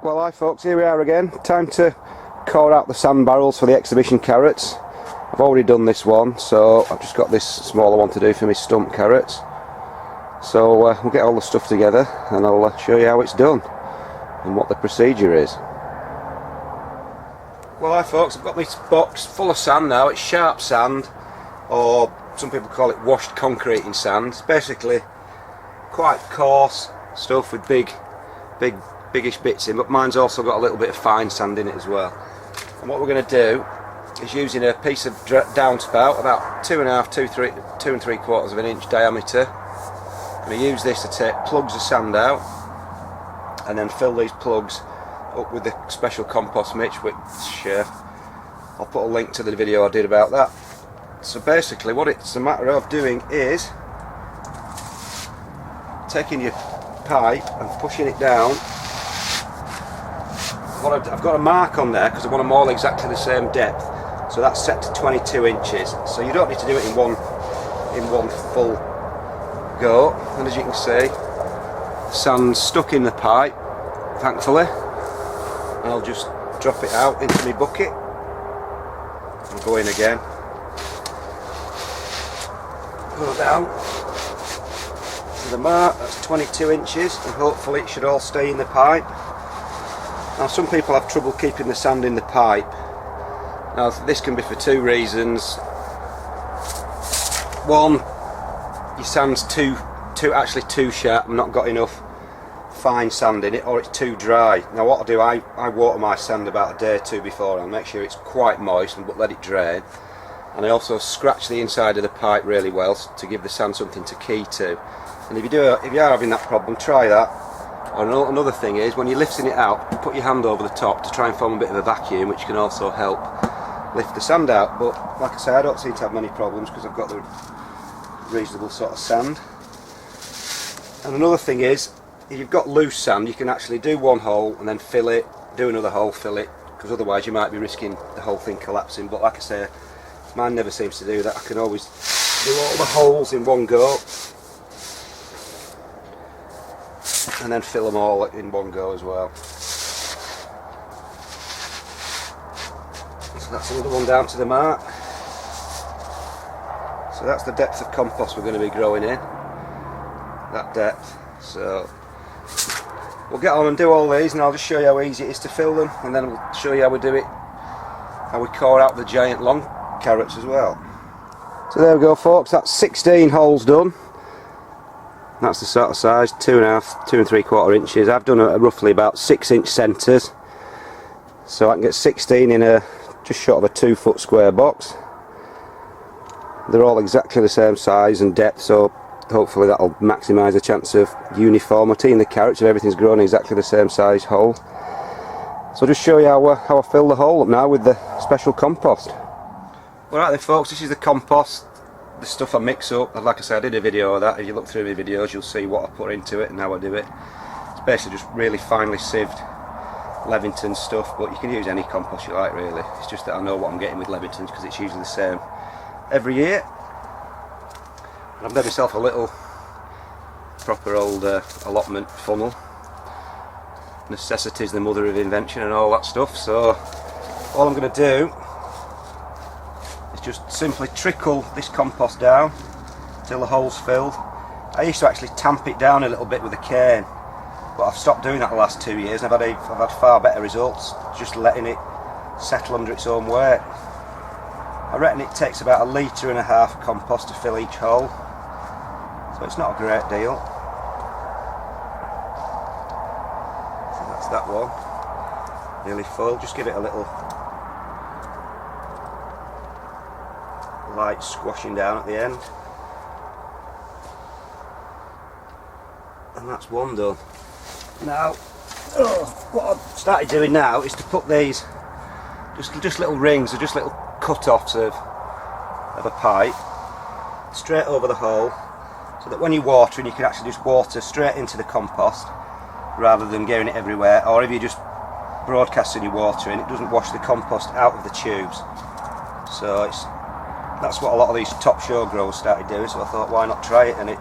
Well, hi folks, here we are again. Time to core out the sand barrels for the exhibition carrots. I've already done this one, so I've just got this smaller one to do for my stump carrots. So we'll get all the stuff together and I'll show you how it's done and what the procedure is. Well, hi folks, I've got this box full of sand now. It's sharp sand, or some people call it washed concreting sand. It's basically quite coarse stuff with biggish bits in, but mine's also got a little bit of fine sand in it as well. And what we're going to do is, using a piece of downspout about 2 and 3/4 of an inch diameter, I'm going to use this to take plugs of sand out and then fill these plugs up with the special compost mix, which I'll put a link to the video I did about that. So basically what it's a matter of doing is taking your pipe and pushing it down. I've got a mark on there because I want them all exactly the same depth, so that's set to 22 inches. So you don't need to do it in one full go. And as you can see, sand's stuck in the pipe, thankfully. I'll just drop it out into my bucket. I'll go in again, go down to the mark. That's 22 inches, and hopefully it should all stay in the pipe. Now, some people have trouble keeping the sand in the pipe. Now, this can be for two reasons. One, your sand's too sharp and not got enough fine sand in it, or it's too dry. Now what I do, I water my sand about a day or two before. I'll make sure it's quite moist but let it drain. And I also scratch the inside of the pipe really well to give the sand something to key to. And if you are having that problem, try that. Or another thing is, when you're lifting it out, put your hand over the top to try and form a bit of a vacuum, which can also help lift the sand out. But like I say, I don't seem to have many problems because I've got the reasonable sort of sand. And another thing is, if you've got loose sand, you can actually do one hole and then fill it, do another hole, fill it, because otherwise you might be risking the whole thing collapsing. But like I say, mine never seems to do that. I can always do all the holes in one go and then fill them all in one go as well. So that's another one down to the mark. So that's the depth of compost we're going to be growing in, that depth. So we'll get on and do all these, and I'll just show you how easy it is to fill them, and then we'll show you how we do it, how we core out the giant long carrots as well. So there we go folks, that's 16 holes done. That's the sort of size, 2 and 3/4 inches. I've done roughly about 6-inch centres, so I can get 16 in a just short of a 2-foot square box. They're all exactly the same size and depth, so hopefully that'll maximise the chance of uniformity in the carrots if everything's grown exactly the same size hole. So I'll just show you how I fill the hole up now with the special compost. Alright then folks, this is the compost, the stuff I mix up. Like I said, I did a video of that. If you look through my videos you'll see what I put into it and how I do it. It's basically just really finely sieved Levington stuff, but you can use any compost you like really. It's just that I know what I'm getting with Levingtons because it's usually the same every year. And I've made myself a little proper old allotment funnel. Necessity's the mother of invention and all that stuff, so all I'm going to do is just simply trickle this compost down till the hole's filled. I used to actually tamp it down a little bit with a cane, but I've stopped doing that the last 2 years and I've had far better results just letting it settle under its own weight. I reckon it takes about 1.5 litres of compost to fill each hole. So it's not a great deal. So that's that one, nearly full. Just give it a little light squashing down at the end. And that's one done. Now, what I've started doing now is to put these just little rings, or just little cut-offs of a pipe straight over the hole, so that when you're watering you can actually just water straight into the compost rather than getting it everywhere. Or if you're just broadcasting your watering, it doesn't wash the compost out of the tubes. So that's what a lot of these top show growers started doing, so I thought why not try it, and it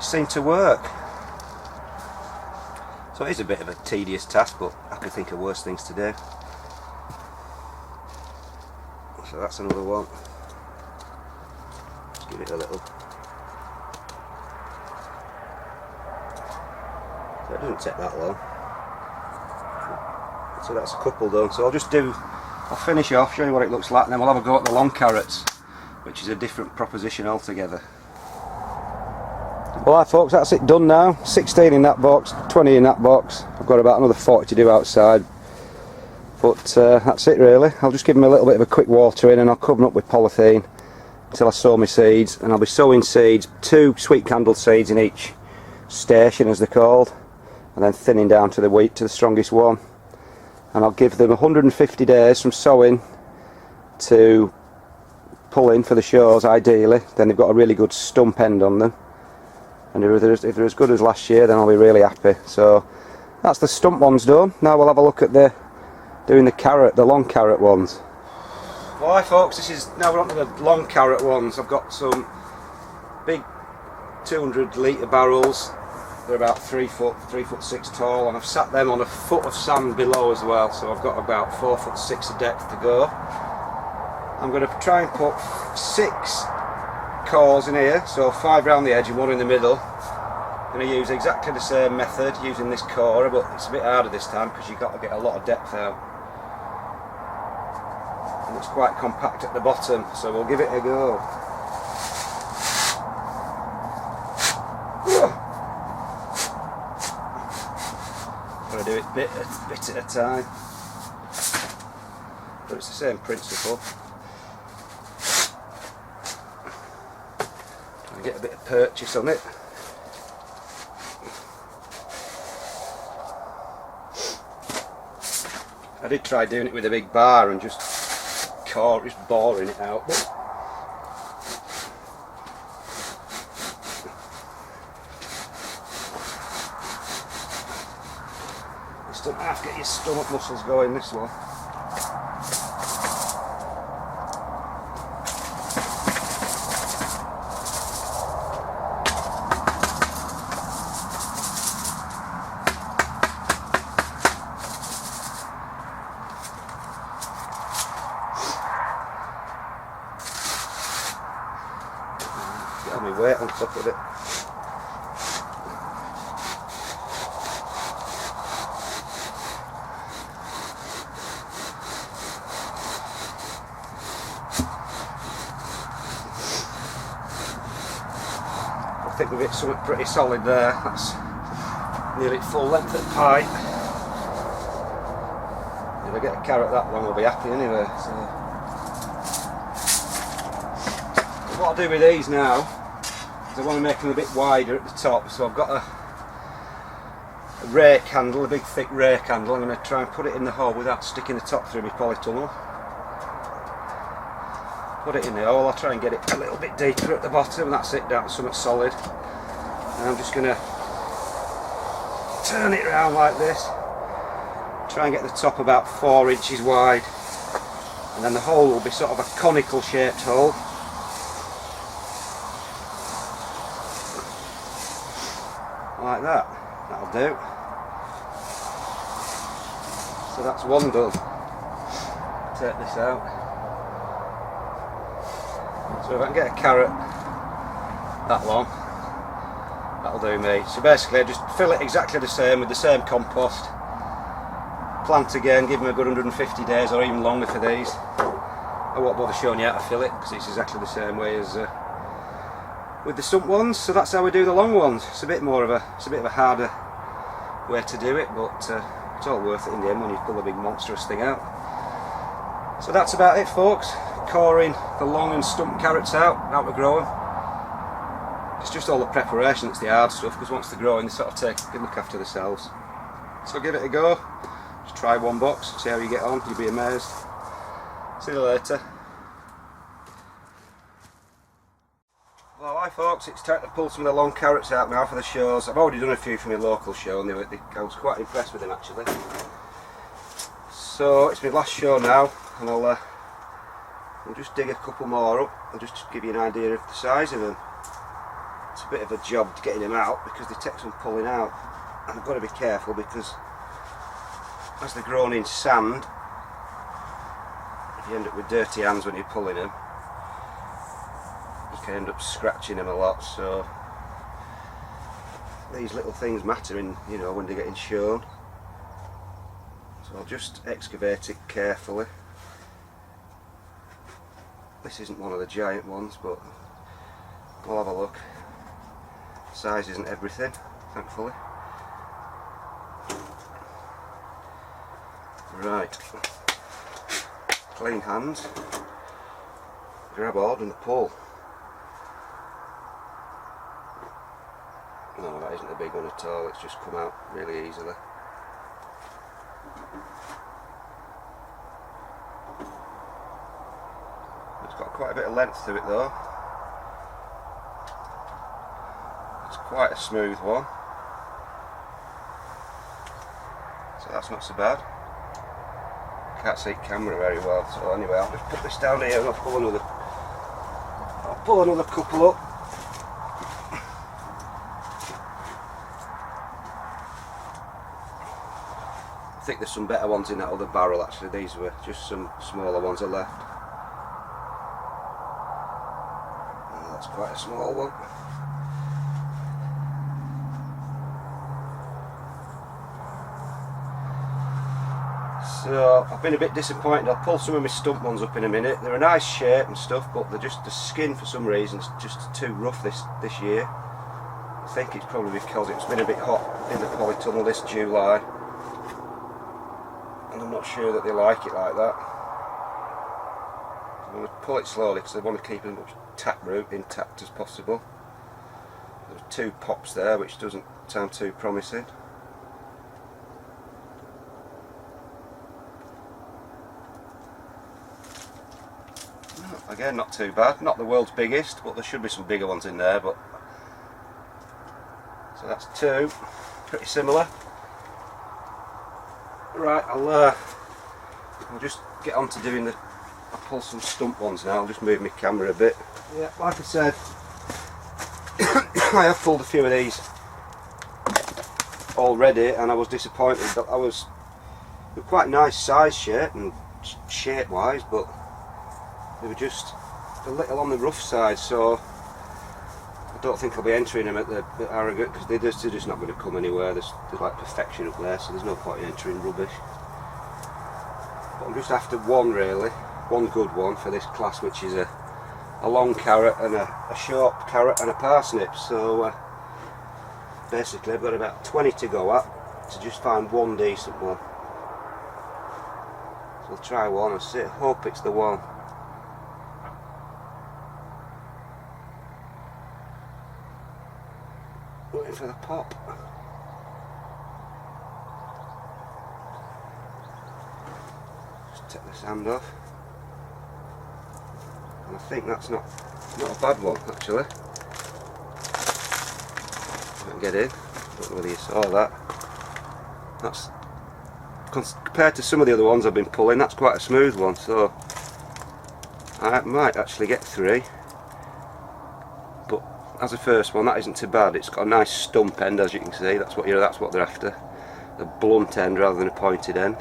seemed to work. So it is a bit of a tedious task, but I can think of worse things to do. So that's another one. Just give it a little. So it doesn't take that long. So that's a couple done. So I'll finish off, show you what it looks like, and then we'll have a go at the long carrots, which is a different proposition altogether. Well, folks, that's it done now. 16 in that box, 20 in that box. I've got about another 40 to do outside. But that's it really. I'll just give them a little bit of a quick water in, and I'll cover them up with polythene until I sow my seeds. And I'll be sowing seeds, 2 sweet candle seeds in each station, as they're called, and then thinning down to the wheat, to the strongest one. And I'll give them 150 days from sowing to pulling for the shows, ideally. Then they've got a really good stump end on them. And if they're as good as last year, then I'll be really happy. So that's the stump ones done. Now we'll have a look at doing the long carrot ones. Well, hi folks, now we're on to the long carrot ones. I've got some big 200 litre barrels. They're about 3 foot 6 tall, and I've sat them on a foot of sand below as well. So I've got about 4 foot 6 of depth to go. I'm going to try and put 6 cores in here, so 5 round the edge and 1 in the middle. I'm going to use exactly the same method using this core, but it's a bit harder this time because you've got to get a lot of depth out, and it's quite compact at the bottom, so we'll give it a go. Got to do it bit at a time, but it's the same principle. Get a bit of purchase on it. I did try doing it with a big bar and just boring it out, but you still have to get your stomach muscles going, this one. Get my weight on top of it. I think we've hit something pretty solid there. That's nearly full length of pipe. If I get a carrot that long, I'll be happy anyway. So what I'll do with these now is I want to make them a bit wider at the top, so I've got a rake handle, a big thick rake handle. I'm going to try and put it in the hole without sticking the top through my polytunnel. Put it in the hole, I'll try and get it a little bit deeper at the bottom, and that's it, down to something solid. And I'm just going to turn it around like this, try and get the top about 4 inches wide, and then the hole will be sort of a conical shaped hole. Like that, that'll do. So that's one done. Take this out. So if I can get a carrot that long, that'll do me. So basically I just fill it exactly the same with the same compost, plant again, give them a good 150 days or even longer for these. I won't bother showing you how to fill it because it's exactly the same way as with the stump ones. So that's how we do the long ones. It's a bit of a harder way to do it, but it's all worth it in the end when you pull a big monstrous thing out. So that's about it, folks. Coring the long and stump carrots out, how to grow them. It's just all the preparation that's the hard stuff, because once they're growing they sort of look after themselves. So give it a go. Just try one box, see how you get on, you'll be amazed. See you later. Well, hi folks, it's time to pull some of the long carrots out now for the shows. I've already done a few for my local show and I was quite impressed with them actually. So it's my last show now, and I'll just dig a couple more up and just give you an idea of the size of them. It's a bit of a job getting them out because they take some pulling out. and I've got to be careful because as they're grown in sand, you end up with dirty hands when you're pulling them. You can end up scratching them a lot, so these little things matter in, you know, when they're getting shown. So I'll just excavate it carefully. This isn't one of the giant ones, but we'll have a look. Size isn't everything, thankfully. Right, clean hands, grab hold and pull. No, that isn't a big one at all, it's just come out really easily. It's got quite a bit of length to it though. It's quite a smooth one, so that's not so bad. Can't see camera very well, so anyway I'll just put this down here and I'll pull another couple up. I think there's some better ones in that other barrel actually, these were just some smaller ones are left. Oh, that's quite a small one. So I've been a bit disappointed. I'll pull some of my stump ones up in a minute. They're a nice shape and stuff, but they're just, the skin for some reason is just too rough this year. I think it's probably because it's been a bit hot in the polytunnel this July, and I'm not sure that they like it like that. I'm going to pull it slowly because I want to keep as much taproot intact as possible. There's 2 pops there, which doesn't sound too promising. Again, not too bad. Not the world's biggest, but there should be some bigger ones in there. But so that's 2, pretty similar. Right, I'll just get on to doing the. I'll pull some stump ones now. I'll just move my camera a bit. Yeah, like I said, I have pulled a few of these already, and I was disappointed. That they're quite nice size shape and shape wise, but they were just a little on the rough side, so I don't think I'll be entering them at the Arrogate because they're just not going to come anywhere. There's like perfection up there, so there's no point in entering rubbish. But I'm just after one really, one good one for this class, which is a long carrot and a short carrot and a parsnip. So basically I've got about 20 to go at to just find one decent one. So I'll try one and see, hope it's the one. Waiting for the pop. Just take the sand off. And I think that's not a bad one actually. I can get in. Don't know whether you saw that. That's compared to some of the other ones I've been pulling, that's quite a smooth one, so I might actually get 3. As a first one, that isn't too bad. It's got a nice stump end, as you can see. That's what they're after. A blunt end rather than a pointed end.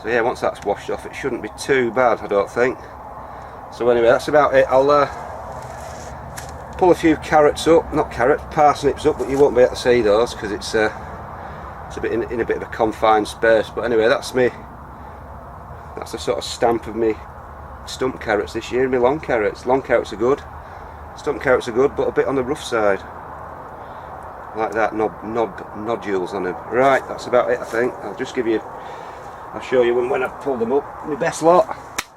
So yeah, once that's washed off, it shouldn't be too bad, I don't think. So anyway, that's about it. I'll pull a few parsnips up, but you won't be able to see those because it's a bit in a bit of a confined space. But anyway, that's the sort of stamp of me stump carrots this year. My long carrots. Long carrots are good. Stump carrots are good, but a bit on the rough side. Like that, nodules on them. Right, that's about it I think. I'll show you when I pull them up. My best lot.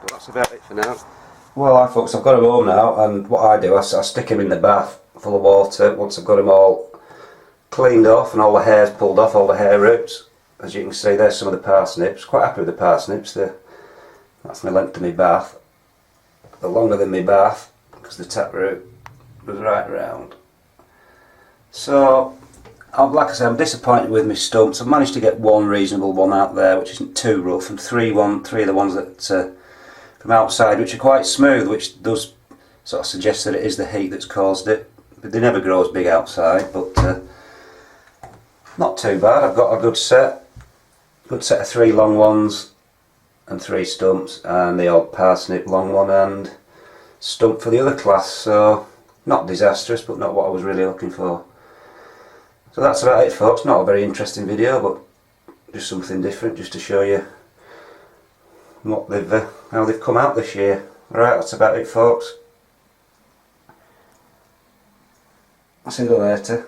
But that's about it for now. Well, hi folks, I've got them home now, and what I do, I stick them in the bath full of water once I've got them all cleaned off and all the hair's pulled off, all the hair roots. As you can see, there's some of the parsnips. Quite happy with the parsnips. That's my length of my bath. They're longer than my bath because the taproot was right round. So, like I said, I'm disappointed with my stumps. I've managed to get one reasonable one out there, which isn't too rough, and three of the ones that from outside, which are quite smooth, which does sort of suggest that it is the heat that's caused it. But they never grow as big outside. But not too bad. I've got a good set of 3 long ones and 3 stumps, and the odd parsnip long one and stump for the other class, so not disastrous, but not what I was really looking for. So that's about it, folks. Not a very interesting video, but just something different, just to show you what how they've come out this year. Right, that's about it, folks. I'll see you later.